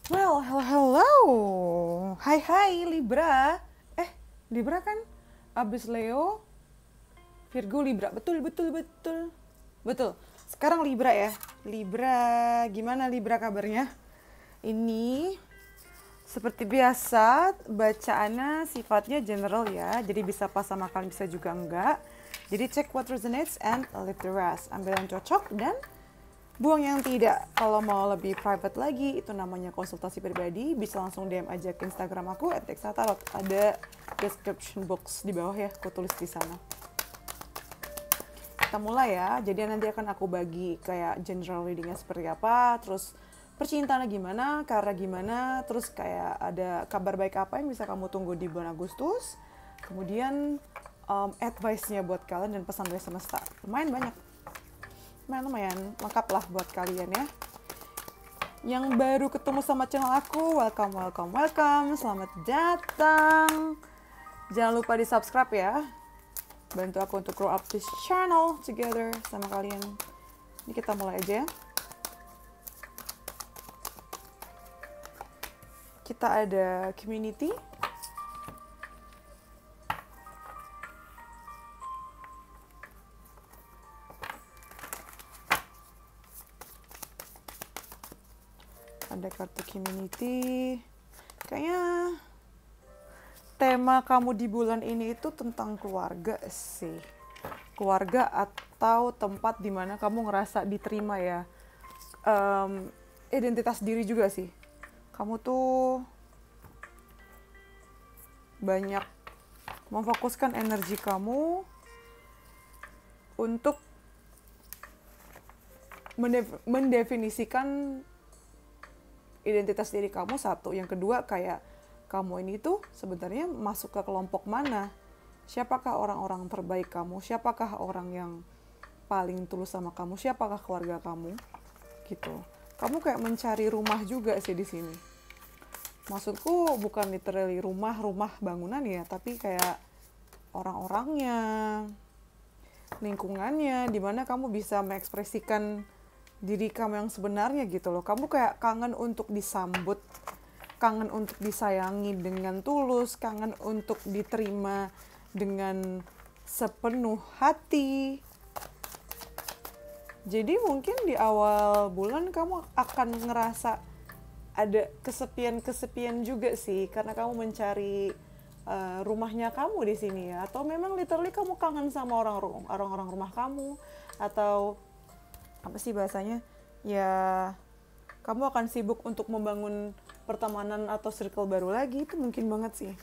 Well, hello, hello. Hai, hai, Libra. Libra kan abis Leo, Virgo, Libra. Betul, betul, betul. Betul. Sekarang Libra ya. Libra, gimana Libra kabarnya? Ini seperti biasa, bacaannya sifatnya general ya. Jadi bisa pas sama kalian, bisa juga enggak. Jadi check what resonates and leave the rest. Ambil yang cocok dan buang yang tidak. Kalau mau lebih private lagi, itu namanya konsultasi pribadi, bisa langsung DM aja ke Instagram aku @texatarot. Ada description box di bawah ya, aku tulis di sana. Kita mulai ya. Jadi nanti akan aku bagi kayak general readingnya seperti apa, terus percintaannya gimana, karena gimana, terus kayak ada kabar baik apa yang bisa kamu tunggu di bulan Agustus. Kemudian advice-nya buat kalian dan pesan dari semesta. Lumayan banyak. Lumayan lengkap lah buat kalian ya. Yang baru ketemu sama channel aku, welcome, welcome, welcome. Selamat datang. Jangan lupa di subscribe ya. Bantu aku untuk grow up this channel together sama kalian. Ini kita mulai aja. Kita ada community. Ada kartu community. Kayaknya tema kamu di bulan ini itu tentang keluarga sih. Keluarga atau tempat di mana kamu ngerasa diterima ya. Identitas diri juga sih. Kamu tuh banyak memfokuskan energi kamu untuk mendefinisikan identitas diri kamu satu. Yang kedua kayak kamu ini tuh sebenarnya masuk ke kelompok mana? Siapakah orang-orang terbaik kamu? Siapakah orang yang paling tulus sama kamu? Siapakah keluarga kamu? Gitu. Kamu kayak mencari rumah juga sih di sini. Maksudku bukan literally rumah bangunan ya, tapi kayak orang-orangnya, lingkungannya, dimana kamu bisa mengekspresikan diri kamu yang sebenarnya gitu loh. Kamu kayak kangen untuk disambut, kangen untuk disayangi dengan tulus, kangen untuk diterima dengan sepenuh hati. Jadi mungkin di awal bulan kamu akan ngerasa ada kesepian juga sih, karena kamu mencari rumahnya kamu di sini ya. Atau memang literally kamu kangen sama orang-orang rumah kamu, atau apa sih bahasanya, ya kamu akan sibuk untuk membangun pertemanan atau circle baru lagi. Itu mungkin banget sih.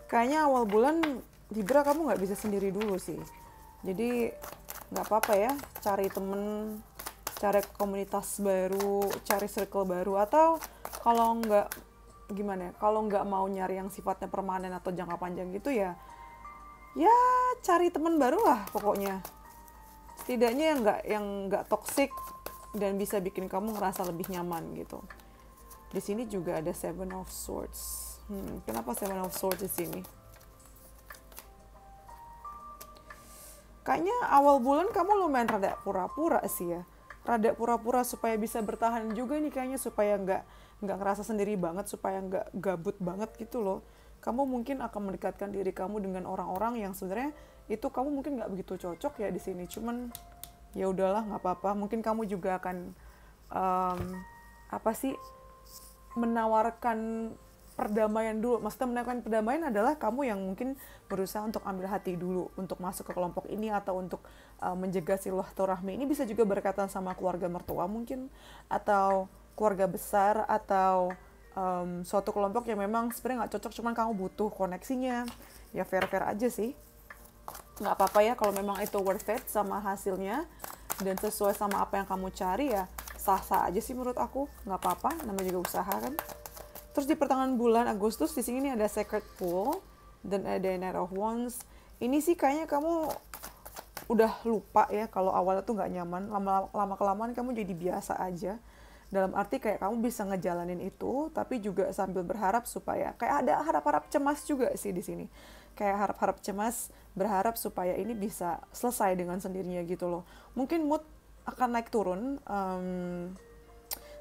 Kayaknya awal bulan Libra kamu nggak bisa sendiri dulu sih. Jadi nggak apa-apa ya, cari temen, cari komunitas baru, cari circle baru. Atau kalau nggak gimana ya, kalau nggak mau nyari yang sifatnya permanen atau jangka panjang gitu ya cari temen baru lah pokoknya. Setidaknya yang nggak toxic dan bisa bikin kamu ngerasa lebih nyaman gitu. Di sini juga ada Seven of Swords. Kenapa Seven of Swords di sini? Kayaknya awal bulan kamu lumayan rada pura-pura sih ya. Rada pura-pura supaya bisa bertahan juga nih kayaknya, supaya nggak ngerasa sendiri banget, supaya nggak gabut banget gitu loh. Kamu mungkin akan mendekatkan diri kamu dengan orang-orang yang sebenarnya itu kamu mungkin nggak begitu cocok ya di sini. Cuman ya udahlah, nggak apa-apa. Mungkin kamu juga akan menawarkan perdamaian dulu. Maksudnya menawarkan perdamaian adalah kamu yang mungkin berusaha untuk ambil hati dulu untuk masuk ke kelompok ini, atau untuk menjaga silaturahmi. Ini bisa juga berkaitan sama keluarga mertua mungkin, atau keluarga besar, atau suatu kelompok yang memang sebenarnya nggak cocok, cuman kamu butuh koneksinya. Ya fair-fair aja sih. Nggak apa-apa ya kalau memang itu worth it sama hasilnya dan sesuai sama apa yang kamu cari, ya sah-sah aja sih menurut aku. Nggak apa-apa, namanya juga usaha kan. Terus di pertengahan bulan Agustus di sini ada Sacred Pool dan ada Knight of Wands. Ini sih kayaknya kamu udah lupa ya kalau awalnya tuh nggak nyaman. Lama-kelamaan kamu jadi biasa aja. Dalam arti kayak kamu bisa ngejalanin itu, tapi juga sambil berharap supaya kayak ada harap-harap cemas juga sih di sini. Kayak harap-harap cemas, berharap supaya ini bisa selesai dengan sendirinya gitu loh. Mungkin mood akan naik turun,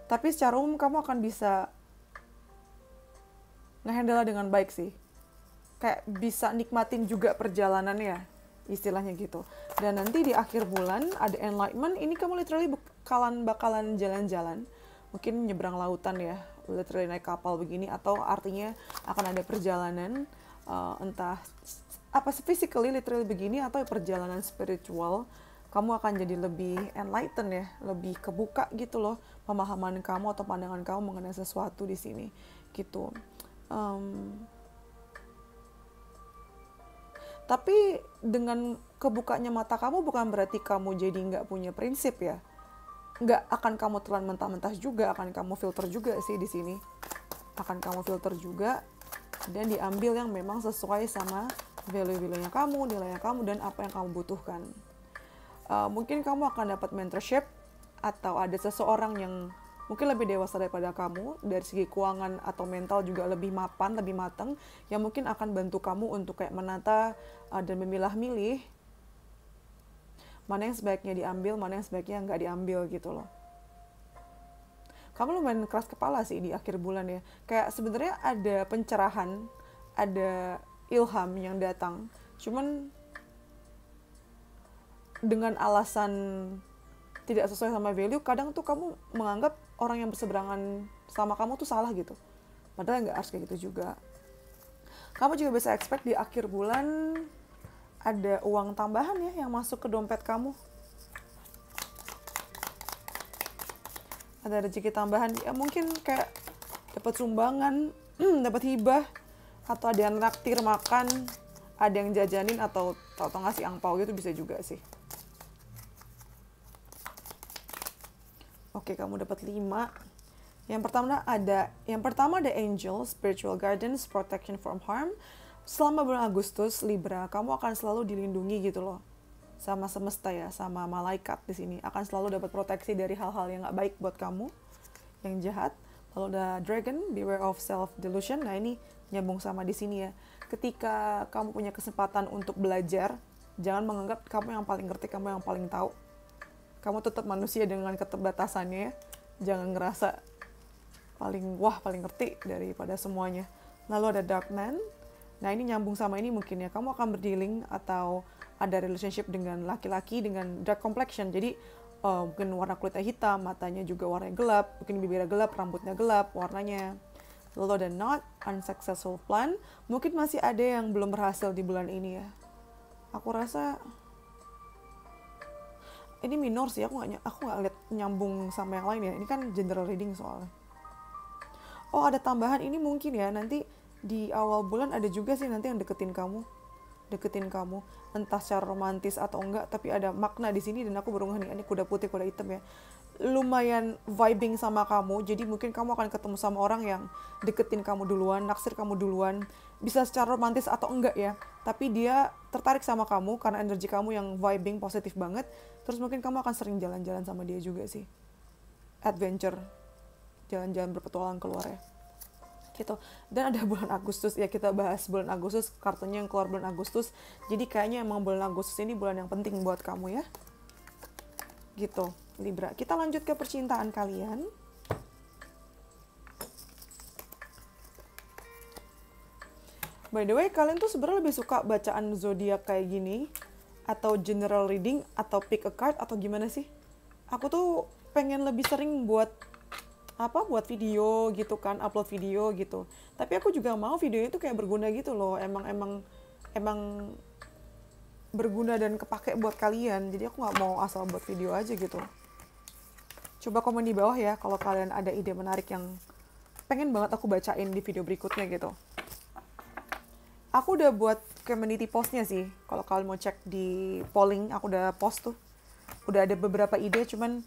tapi secara umum kamu akan bisa ngehandle dengan baik sih. Kayak bisa nikmatin juga perjalanannya, istilahnya gitu. Dan nanti di akhir bulan ada enlightenment, ini kamu literally bakalan jalan-jalan, mungkin nyebrang lautan ya, literally naik kapal begini, atau artinya akan ada perjalanan, entah apa physically literally begini, atau perjalanan spiritual. Kamu akan jadi lebih enlightened ya, lebih kebuka gitu loh, pemahaman kamu atau pandangan kamu mengenai sesuatu di sini gitu. Tapi dengan kebukanya mata kamu bukan berarti kamu jadi nggak punya prinsip ya. Nggak akan kamu telan mentah-mentah juga, akan kamu filter juga sih di sini. Akan kamu filter juga dan diambil yang memang sesuai sama value-value-nya kamu, nilainya kamu, dan apa yang kamu butuhkan. Mungkin kamu akan dapat mentorship atau ada seseorang yang mungkin lebih dewasa daripada kamu, dari segi keuangan atau mental juga lebih mapan, lebih matang, yang mungkin akan bantu kamu untuk kayak menata dan memilah-milih mana yang sebaiknya diambil, mana yang sebaiknya nggak diambil gitu loh. Kamu lumayan keras kepala sih di akhir bulan ya. Kayak sebenarnya ada pencerahan, ada ilham yang datang, cuman dengan alasan tidak sesuai sama value, kadang tuh kamu menganggap orang yang berseberangan sama kamu tuh salah gitu. Padahal nggak harus kayak gitu juga. Kamu juga bisa expect di akhir bulan ada uang tambahan ya yang masuk ke dompet kamu. Ada rezeki tambahan, ya mungkin kayak dapat sumbangan, dapat hibah, atau ada yang naktir makan, ada yang jajanin atau ngasih angpau gitu, bisa juga sih. Oke, kamu dapat 5. Yang pertama ada angel, spiritual guidance, protection from harm. Selama bulan Agustus, Libra, kamu akan selalu dilindungi gitu loh. Sama semesta ya, sama malaikat di sini. Akan selalu dapat proteksi dari hal-hal yang gak baik buat kamu, yang jahat. Lalu ada dragon, beware of self-delusion. Nah ini nyambung sama di sini ya. Ketika kamu punya kesempatan untuk belajar, jangan menganggap kamu yang paling ngerti, kamu yang paling tahu. Kamu tetap manusia dengan keterbatasannya ya. Jangan ngerasa paling ngerti daripada semuanya. Lalu ada dark man. Nah ini nyambung sama ini mungkin ya. Kamu akan berdealing atau ada relationship dengan laki-laki dengan dark complexion. Jadi mungkin warna kulitnya hitam, matanya juga warnanya gelap, mungkin bibirnya gelap, rambutnya gelap warnanya. Lalu ada not, unsuccessful plan. Mungkin masih ada yang belum berhasil di bulan ini ya. Aku rasa ini minor sih, aku nggak lihat nyambung sama yang lain ya. Ini kan general reading soalnya. Oh ada tambahan, ini mungkin ya nanti di awal bulan ada juga sih nanti yang deketin kamu, entah secara romantis atau enggak, tapi ada makna di sini. Dan aku baru ngeh nih, ini kuda putih kuda hitam ya, lumayan vibing sama kamu. Jadi mungkin kamu akan ketemu sama orang yang deketin kamu duluan, naksir kamu duluan, bisa secara romantis atau enggak ya, tapi dia tertarik sama kamu karena energi kamu yang vibing positif banget. Terus mungkin kamu akan sering jalan-jalan sama dia juga sih, adventure, jalan-jalan berpetualang keluar ya gitu. Dan ada bulan Agustus ya, kita bahas bulan Agustus, kartunya yang keluar bulan Agustus. Jadi kayaknya emang bulan Agustus ini bulan yang penting buat kamu ya gitu Libra. Kita lanjut ke percintaan kalian. By the way, kalian tuh sebenarnya lebih suka bacaan zodiak kayak gini atau general reading atau pick a card atau gimana sih? Aku tuh pengen lebih sering buat video gitu kan, upload video gitu. Tapi aku juga mau videonya tuh kayak berguna gitu loh. Emang berguna dan kepake buat kalian. Jadi aku nggak mau asal buat video aja gitu. Coba komen di bawah ya kalau kalian ada ide menarik yang pengen banget aku bacain di video berikutnya gitu. Aku udah buat community postnya sih. Kalau kalian mau cek di polling, aku udah post tuh. Udah ada beberapa ide, cuman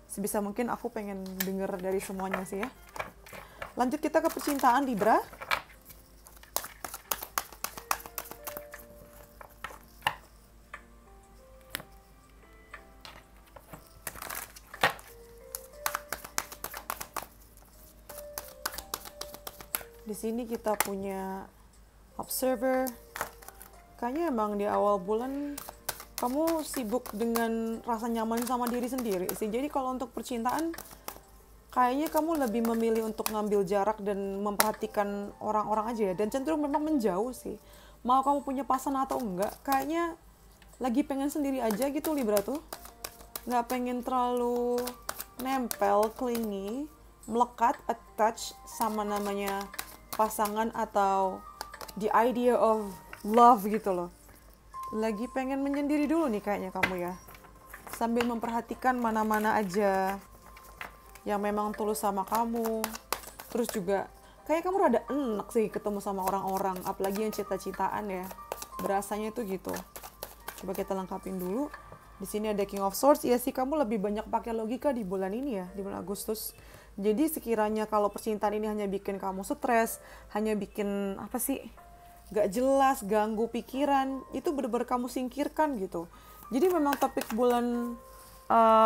sebisa mungkin aku pengen denger dari semuanya sih ya. Lanjut kita ke percintaan Libra. Di sini kita punya observer. Kayaknya emang di awal bulan kamu sibuk dengan rasa nyaman sama diri sendiri sih. Jadi kalau untuk percintaan, kayaknya kamu lebih memilih untuk ngambil jarak dan memperhatikan orang-orang aja ya, dan cenderung memang menjauh sih. Mau kamu punya pasangan atau enggak, kayaknya lagi pengen sendiri aja gitu Libra tuh. Nggak pengen terlalu nempel, clingy, melekat, attach sama namanya pasangan atau the idea of love gitu loh. Lagi pengen menyendiri dulu nih kayaknya kamu ya. Sambil memperhatikan mana-mana aja yang memang tulus sama kamu. Terus juga kayak kamu rada enak sih ketemu sama orang-orang, apalagi yang cinta-cintaan ya. Berasanya itu gitu. Coba kita lengkapin dulu. Di sini ada King of Swords. Iya sih, kamu lebih banyak pakai logika di bulan ini ya, di bulan Agustus. Jadi sekiranya kalau percintaan ini hanya bikin kamu stres, hanya bikin apa sih, gak jelas, ganggu pikiran, itu benar-benar kamu singkirkan gitu. Jadi memang topik bulan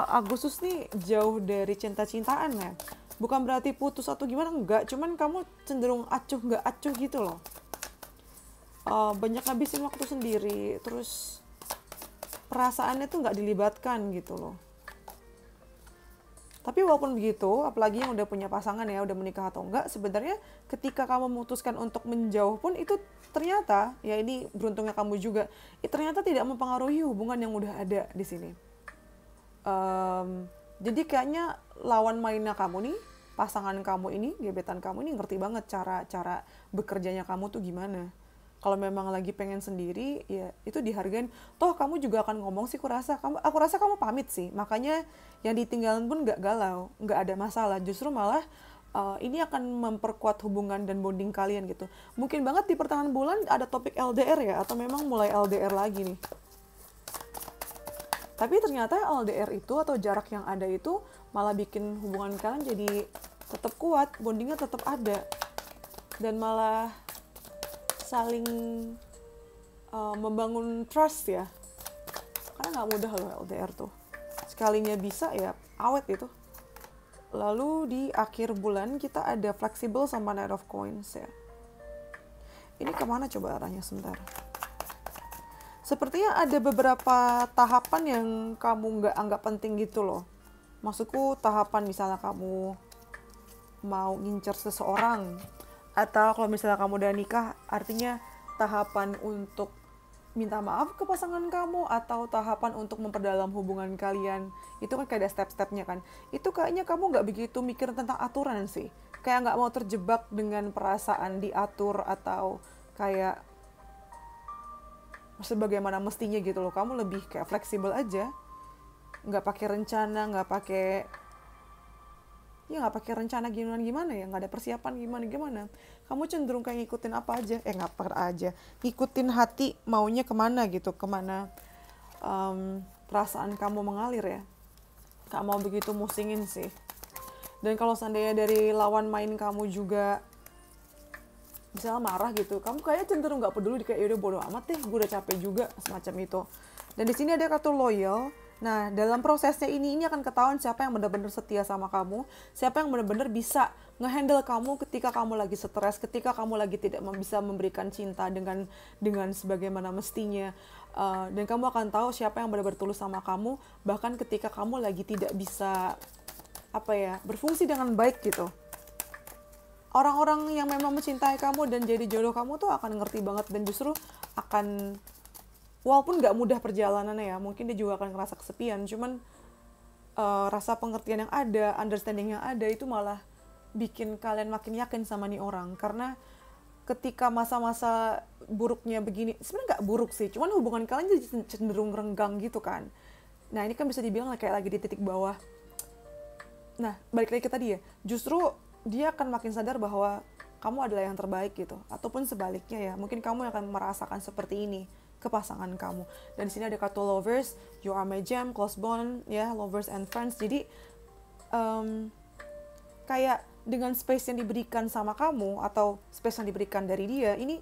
Agustus nih jauh dari cinta-cintaan ya. Bukan berarti putus atau gimana, enggak. Cuman kamu cenderung acuh gak acuh gitu loh. Banyak ngabisin waktu sendiri, terus perasaannya tuh nggak dilibatkan gitu loh. Tapi walaupun begitu, apalagi yang udah punya pasangan ya, udah menikah atau enggak, sebenarnya ketika kamu memutuskan untuk menjauh pun itu ternyata, ya ini beruntungnya kamu juga, ternyata tidak mempengaruhi hubungan yang udah ada di sini. Jadi kayaknya lawan mainnya kamu nih, pasangan kamu ini, gebetan kamu ini ngerti banget cara bekerjanya kamu tuh gimana. Kalau memang lagi pengen sendiri, ya itu dihargain. Toh kamu juga akan ngomong sih, aku rasa kamu pamit sih. Makanya yang ditinggalin pun nggak galau, nggak ada masalah. Justru malah ini akan memperkuat hubungan dan bonding kalian gitu. Mungkin banget di pertengahan bulan ada topik LDR ya, atau memang mulai LDR lagi nih. Tapi ternyata LDR itu atau jarak yang ada itu malah bikin hubungan kalian jadi tetap kuat, bondingnya tetap ada. Dan malah saling membangun trust ya, karena nggak mudah loh LDR tuh, sekalinya bisa ya awet itu. Lalu di akhir bulan kita ada flexible sama Knight of Coins ya. Ini kemana coba arahnya sebentar. Sepertinya ada beberapa tahapan yang kamu nggak anggap penting gitu loh. Maksudku tahapan misalnya kamu mau ngincer seseorang, atau kalau misalnya kamu udah nikah, artinya tahapan untuk minta maaf ke pasangan kamu, atau tahapan untuk memperdalam hubungan kalian. Itu kan kayak ada step-stepnya kan. Itu kayaknya kamu nggak begitu mikir tentang aturan sih. Kayak nggak mau terjebak dengan perasaan diatur, atau kayak sebagaimana mestinya gitu loh. Kamu lebih kayak fleksibel aja. Nggak pakai rencana, nggak pakai rencana gimana ya, nggak ada persiapan gimana. Kamu cenderung kayak ngikutin apa aja, ngikutin hati maunya kemana gitu, kemana perasaan kamu mengalir ya. Nggak mau begitu musingin sih. Dan kalau seandainya dari lawan main kamu juga misalnya marah gitu, kamu kayak cenderung nggak peduli, kayak udah bodo amat deh, gue udah capek juga, semacam itu. Dan di sini ada kartu loyal. Nah, dalam prosesnya ini akan ketahuan siapa yang benar-benar setia sama kamu, siapa yang benar-benar bisa ngehandle kamu ketika kamu lagi stres, ketika kamu lagi tidak bisa memberikan cinta dengan sebagaimana mestinya. Dan kamu akan tahu siapa yang benar-benar tulus sama kamu, bahkan ketika kamu lagi tidak bisa berfungsi dengan baik gitu. Orang-orang yang memang mencintai kamu dan jadi jodoh kamu tuh akan ngerti banget, dan justru akan, walaupun gak mudah perjalanannya ya, mungkin dia juga akan ngerasa kesepian, cuman rasa pengertian yang ada, understanding yang ada, itu malah bikin kalian makin yakin sama nih orang. Karena ketika masa-masa buruknya begini, sebenarnya gak buruk sih, cuman hubungan kalian jadi cenderung renggang gitu kan. Nah ini kan bisa dibilang kayak lagi di titik bawah. Nah balik lagi ke tadi ya, justru dia akan makin sadar bahwa kamu adalah yang terbaik gitu. Ataupun sebaliknya ya, mungkin kamu yang akan merasakan seperti ini ke pasangan kamu. Dan di sini ada kartu lovers, you are my gem, close bond, ya, lovers and friends. Jadi kayak dengan space yang diberikan sama kamu atau space yang diberikan dari dia, ini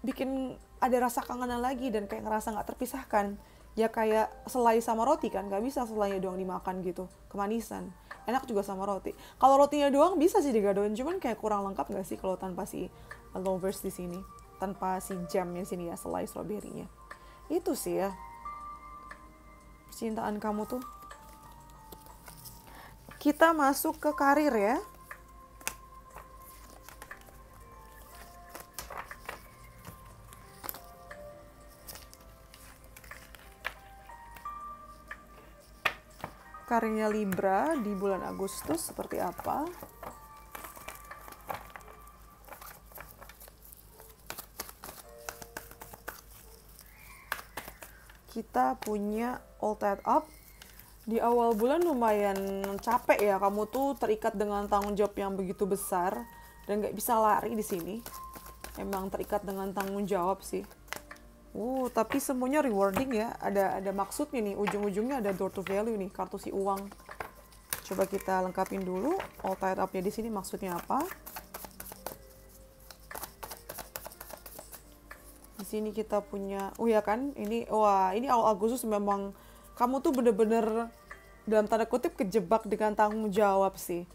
bikin ada rasa kangenan lagi dan kayak ngerasa nggak terpisahkan. Ya kayak selai sama roti kan, nggak bisa selainya doang dimakan gitu, kemanisan. Enak juga sama roti. Kalau rotinya doang bisa sih digadoin, cuman kayak kurang lengkap nggak sih kalau tanpa si lovers di sini, tanpa si jamnya sini ya, selai stroberinya. Itu sih ya percintaan kamu tuh. kita masuk ke karir ya. Karirnya Libra di bulan Agustus seperti apa? Kita punya all tied up. Di awal bulan lumayan capek ya, kamu tuh terikat dengan tanggung jawab yang begitu besar dan nggak bisa lari di sini. Emang terikat dengan tanggung jawab sih. Tapi semuanya rewarding ya. Ada maksudnya nih, ujung-ujungnya ada door to value nih, kartu si uang. Coba kita lengkapin dulu all tied up-nya di sini maksudnya apa. Di sini kita punya, ya kan, ini awal Agustus memang kamu tuh bener-bener dalam tanda kutip kejebak dengan tanggung jawab sih.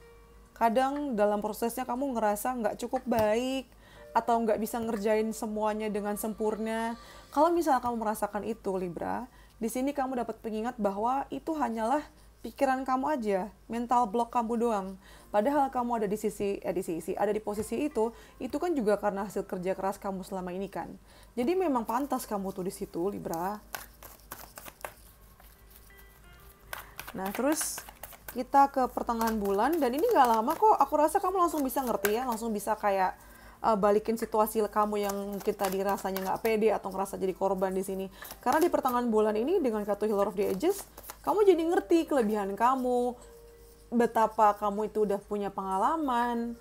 Kadang dalam prosesnya kamu ngerasa nggak cukup baik atau nggak bisa ngerjain semuanya dengan sempurna. Kalau misalnya kamu merasakan itu Libra, di sini kamu dapat pengingat bahwa itu hanyalah pikiran kamu aja, mental block kamu doang. Padahal kamu ada ada di posisi itu kan juga karena hasil kerja keras kamu selama ini kan. Jadi memang pantas kamu tuh di situ Libra. Nah terus kita ke pertengahan bulan dan ini nggak lama kok. Aku rasa kamu langsung bisa ngerti ya, langsung bisa kayak balikin situasi kamu yang mungkin tadi rasanya nggak pede atau ngerasa jadi korban di sini. Karena di pertengahan bulan ini dengan kartu Healer of the Ages, kamu jadi ngerti kelebihan kamu, betapa kamu itu udah punya pengalaman,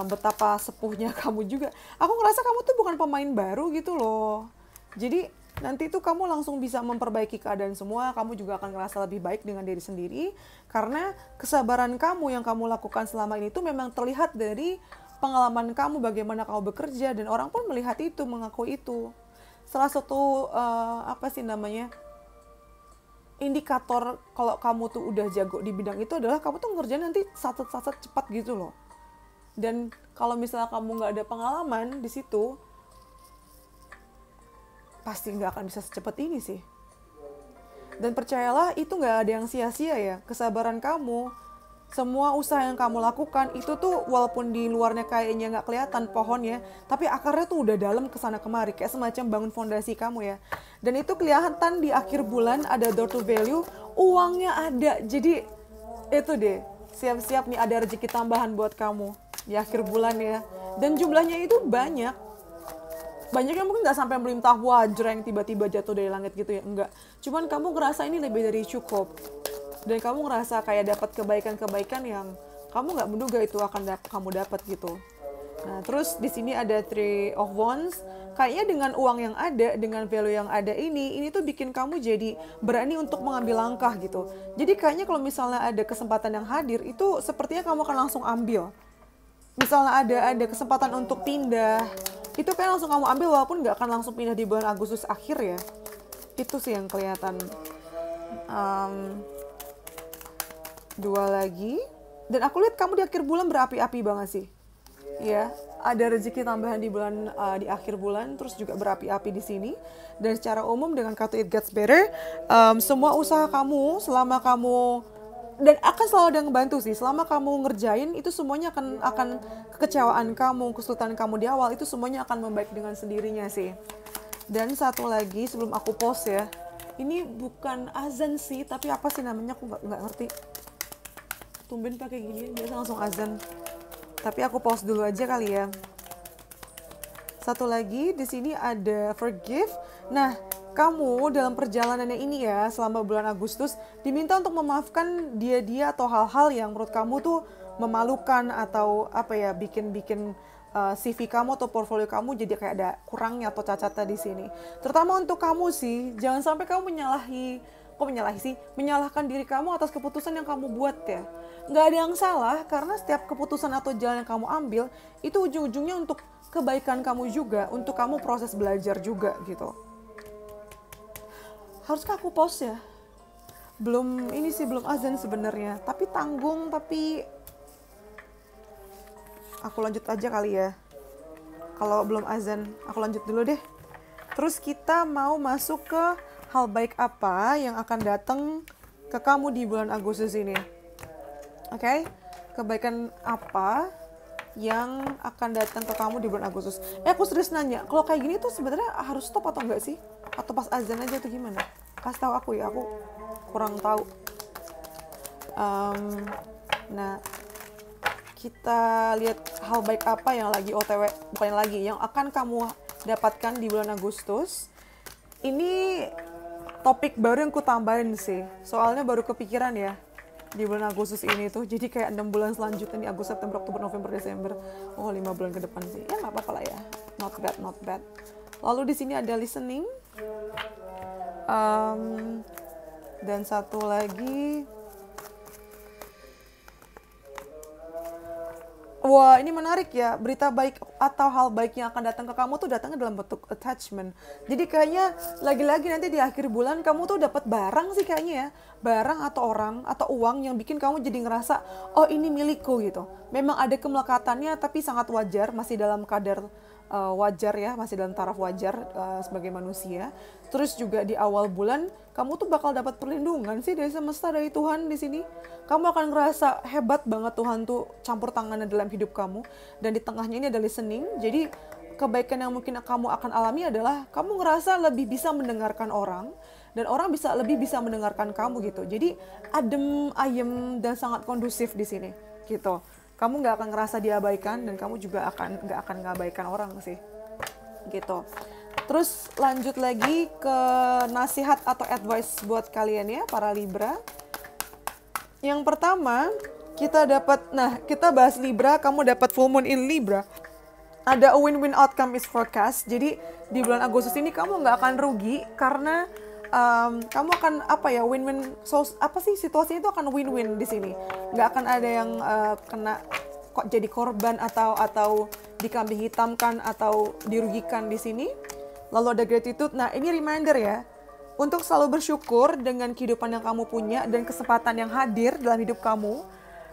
betapa sepuhnya kamu juga. Aku ngerasa kamu tuh bukan pemain baru gitu loh. Jadi nanti tuh kamu langsung bisa memperbaiki keadaan semua, kamu juga akan ngerasa lebih baik dengan diri sendiri. Karena kesabaran kamu yang kamu lakukan selama ini tuh memang terlihat dari pengalaman kamu, bagaimana kamu bekerja, dan orang pun melihat itu, mengakui itu. Salah satu indikator kalau kamu tuh udah jago di bidang itu adalah kamu tuh ngerjain nanti sat-sat cepat gitu loh. Dan kalau misalnya kamu nggak ada pengalaman di situ, pasti nggak akan bisa secepat ini sih. Dan percayalah itu nggak ada yang sia-sia ya, kesabaran kamu. Semua usaha yang kamu lakukan itu tuh walaupun di luarnya kayaknya nggak kelihatan pohonnya, tapi akarnya tuh udah dalam kesana kemari, kayak semacam bangun fondasi kamu ya. Dan itu kelihatan di akhir bulan ada door to value, uangnya ada. Jadi itu deh, siap-siap nih ada rezeki tambahan buat kamu di akhir bulan ya. Dan jumlahnya itu banyak. Banyak yang mungkin nggak sampai melimpah wajreng tiba-tiba jatuh dari langit gitu ya, enggak. Cuman kamu ngerasa ini lebih dari cukup. Dan kamu ngerasa kayak dapat kebaikan-kebaikan yang kamu nggak menduga itu akan kamu dapat gitu. Nah, terus di sini ada Three of Wands. Kayaknya dengan uang yang ada, dengan value yang ada ini tuh bikin kamu jadi berani untuk mengambil langkah gitu. Jadi kayaknya kalau misalnya ada kesempatan yang hadir, itu sepertinya kamu akan langsung ambil. Misalnya ada kesempatan untuk pindah, itu kayak langsung kamu ambil walaupun nggak akan langsung pindah di bulan Agustus akhir ya. Itu sih yang kelihatan. Dua lagi, dan aku lihat kamu di akhir bulan berapi-api banget sih ya, ada rezeki tambahan di bulan di akhir bulan, terus juga berapi-api di sini. Dan secara umum dengan kartu It Gets Better, semua usaha kamu selama kamu, dan akan selalu ada yang ngebantu sih selama kamu ngerjain itu, semuanya akan kekecewaan kamu, kesulitan kamu di awal itu semuanya akan membaik dengan sendirinya sih. Dan satu lagi sebelum aku post ya, ini bukan azan sih, tapi apa sih namanya, aku nggak ngerti. Tumben pakai gini, biasa langsung azan. Tapi aku pause dulu aja kali ya. Satu lagi di sini ada Forgive. Nah, kamu dalam perjalanannya ini ya selama bulan Agustus diminta untuk memaafkan dia atau hal-hal yang menurut kamu tuh memalukan atau bikin CV kamu atau portfolio kamu jadi kayak ada kurangnya atau cacatnya di sini. Terutama untuk kamu sih, jangan sampai kamu menyalahkan diri kamu atas keputusan yang kamu buat ya. Nggak ada yang salah, karena setiap keputusan atau jalan yang kamu ambil itu ujung-ujungnya untuk kebaikan kamu juga, untuk kamu proses belajar juga gitu. Haruskah aku pause ya? Belum azan sebenarnya, tapi tanggung, tapi aku lanjut aja kali ya. Kalau belum azan, aku lanjut dulu deh. Terus kita mau masuk ke hal baik apa yang akan datang ke kamu di bulan Agustus ini. Oke? Kebaikan apa yang akan datang ke kamu di bulan Agustus? Aku serius nanya, kalau kayak gini tuh sebenarnya harus stop atau enggak sih? Atau pas azan aja tuh gimana? Kasih tahu aku ya, aku kurang tahu. Nah, kita lihat hal baik apa yang lagi OTW, bukan lagi, yang akan kamu dapatkan di bulan Agustus. Ini topik baru yang ku tambahin sih, soalnya baru kepikiran ya di bulan Agustus ini tuh. Jadi kayak 6 bulan selanjutnya nih, Agustus, September, Oktober, November, Desember. Oh, 5 bulan ke depan sih. Ya nggak apa-apa lah ya. Not bad, not bad. Lalu di sini ada listening. Dan satu lagi, wah, ini menarik ya. Berita baik atau hal baik yang akan datang ke kamu tuh datangnya dalam bentuk attachment. Jadi kayaknya lagi-lagi nanti di akhir bulan kamu tuh dapat barang sih kayaknya ya. Barang atau orang atau uang yang bikin kamu jadi ngerasa, oh ini milikku gitu. Memang ada kemelekatannya tapi sangat wajar, masih dalam kadar wajar ya, masih dalam taraf wajar sebagai manusia. Terus juga di awal bulan kamu tuh bakal dapat perlindungan sih dari semesta, dari Tuhan di sini. Kamu akan ngerasa hebat banget Tuhan tuh campur tangannya dalam hidup kamu. Dan di tengahnya ini ada listening. Jadi kebaikan yang mungkin kamu akan alami adalah kamu ngerasa lebih bisa mendengarkan orang. Dan orang lebih bisa mendengarkan kamu gitu. Jadi adem, ayem, dan sangat kondusif di sini gitu. Kamu nggak akan ngerasa diabaikan dan kamu juga nggak akan ngabaikan orang sih gitu. Terus lanjut lagi ke nasihat atau advice buat kalian ya para Libra. Yang pertama kita bahas Libra, kamu dapat full moon in Libra. Ada a win-win outcome is forecast. Jadi di bulan Agustus ini kamu nggak akan rugi karena kamu akan win-win. Situasinya itu akan win-win di sini. Nggak akan ada yang kena kok jadi korban atau dikambing hitamkan atau dirugikan di sini. Lalu ada gratitude. Nah, ini reminder ya untuk selalu bersyukur dengan kehidupan yang kamu punya dan kesempatan yang hadir dalam hidup kamu.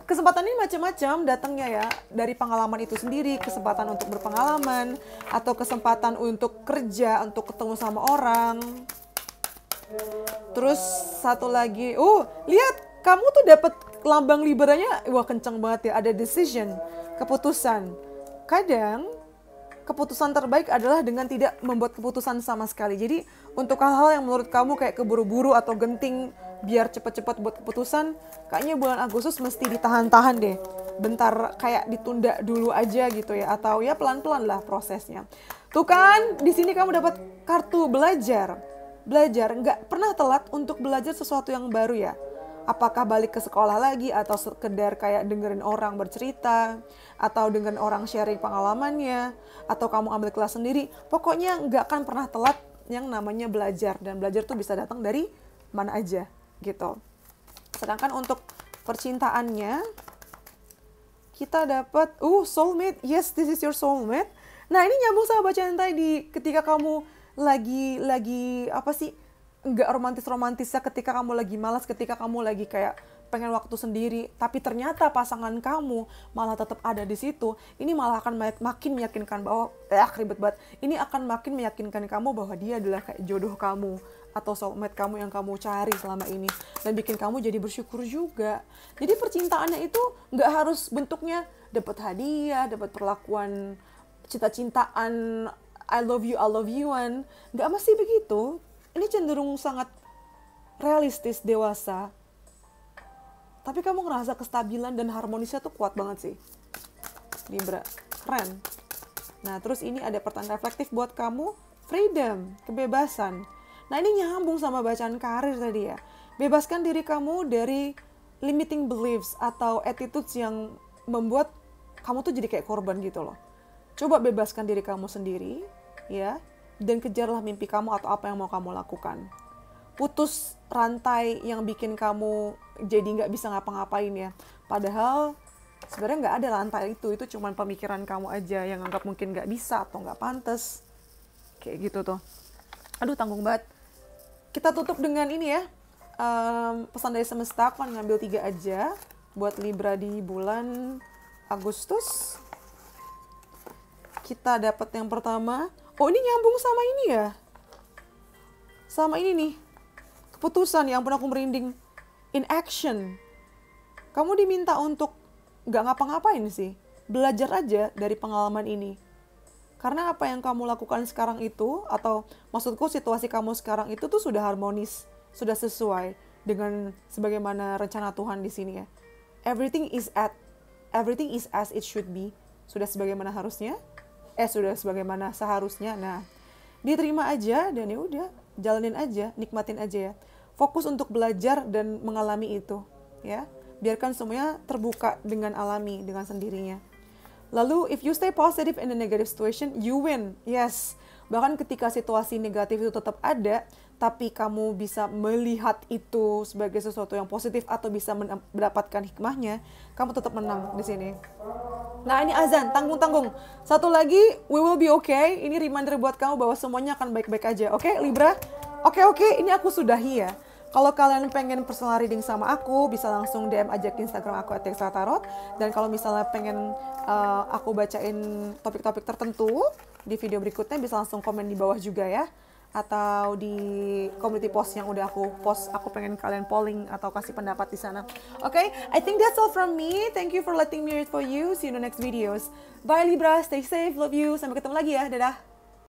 Kesempatan ini macam-macam datangnya ya, dari pengalaman itu sendiri, kesempatan untuk berpengalaman atau kesempatan untuk kerja, untuk ketemu sama orang. Terus satu lagi, lihat kamu tuh dapat lambang Libranya, wah kenceng banget ya, ada decision, keputusan. Kadang keputusan terbaik adalah dengan tidak membuat keputusan sama sekali. Jadi untuk hal-hal yang menurut kamu kayak keburu-buru atau genting biar cepet-cepet buat keputusan, kayaknya bulan Agustus mesti ditahan-tahan deh. Bentar, kayak ditunda dulu aja gitu ya, atau ya pelan-pelan lah prosesnya. Tuh kan, di sini kamu dapat kartu belajar. Belajar, nggak pernah telat untuk belajar sesuatu yang baru ya. Apakah balik ke sekolah lagi atau sekedar kayak dengerin orang bercerita atau dengerin orang sharing pengalamannya atau kamu ambil kelas sendiri. Pokoknya nggak akan pernah telat yang namanya belajar, dan belajar tuh bisa datang dari mana aja gitu. Sedangkan untuk percintaannya kita dapat soulmate. Yes, this is your soulmate. Nah, ini nyambung sama bacaan tadi ketika kamu lagi nggak romantis-romantisnya, ketika kamu lagi malas, ketika kamu lagi kayak pengen waktu sendiri, tapi ternyata pasangan kamu malah tetap ada di situ. Ini malah akan makin meyakinkan bahwa ribet banget. Ini akan makin meyakinkan kamu bahwa dia adalah kayak jodoh kamu atau soulmate kamu yang kamu cari selama ini, dan bikin kamu jadi bersyukur juga. Jadi percintaannya itu nggak harus bentuknya dapat hadiah, dapat perlakuan cinta-cintaan, I love you-an. Nggak mesti begitu. Ini cenderung sangat realistis, dewasa. Tapi kamu ngerasa kestabilan dan harmonisnya tuh kuat banget sih. Libra, keren. Nah, terus ini ada pertanyaan reflektif buat kamu. Freedom, kebebasan. Nah, ini nyambung sama bacaan karir tadi ya. Bebaskan diri kamu dari limiting beliefs atau attitudes yang membuat kamu tuh jadi kayak korban gitu loh. Coba bebaskan diri kamu sendiri, ya. Dan kejarlah mimpi kamu atau apa yang mau kamu lakukan. Putus rantai yang bikin kamu jadi nggak bisa ngapa-ngapain ya. Padahal sebenarnya nggak ada rantai itu cuma pemikiran kamu aja yang anggap mungkin nggak bisa atau nggak pantas. Kayak gitu tuh. Aduh, tanggung banget. Kita tutup dengan ini ya. Pesan dari semesta, aku akan ngambil 3 aja buat Libra di bulan Agustus. Kita dapat yang pertama. Oh, ini nyambung sama ini ya. Sama ini nih. Keputusan, yang pernah aku merinding. In action. Kamu diminta untuk nggak ngapa-ngapain sih. Belajar aja dari pengalaman ini. Karena apa yang kamu lakukan sekarang itu, atau maksudku situasi kamu sekarang itu tuh sudah harmonis, sudah sesuai dengan sebagaimana rencana Tuhan di sini ya. Everything is as it should be. Sudah sebagaimana harusnya, sudah sebagaimana seharusnya. Nah, diterima aja dan ya udah, jalanin aja, nikmatin aja ya. Fokus untuk belajar dan mengalami itu, ya. Biarkan semuanya terbuka dengan alami, dengan sendirinya. Lalu, if you stay positive in a negative situation, you win. Yes. Bahkan ketika situasi negatif itu tetap ada, tapi kamu bisa melihat itu sebagai sesuatu yang positif atau bisa mendapatkan hikmahnya, kamu tetap menang di sini. Nah, ini azan, tanggung-tanggung. Satu lagi, we will be okay. Ini reminder buat kamu bahwa semuanya akan baik-baik aja. Oke, Libra? Oke, ini aku sudahi ya. Kalau kalian pengen personal reading sama aku, bisa langsung DM aja ke Instagram aku @textratarot. Dan kalau misalnya pengen aku bacain topik-topik tertentu di video berikutnya, bisa langsung komen di bawah juga ya. Atau di community post yang udah aku post, aku pengen kalian polling atau kasih pendapat di sana. Okay, I think that's all from me. Thank you for letting me read for you. See you in the next videos. Bye Libra, stay safe, love you. Sampai ketemu lagi ya, dadah.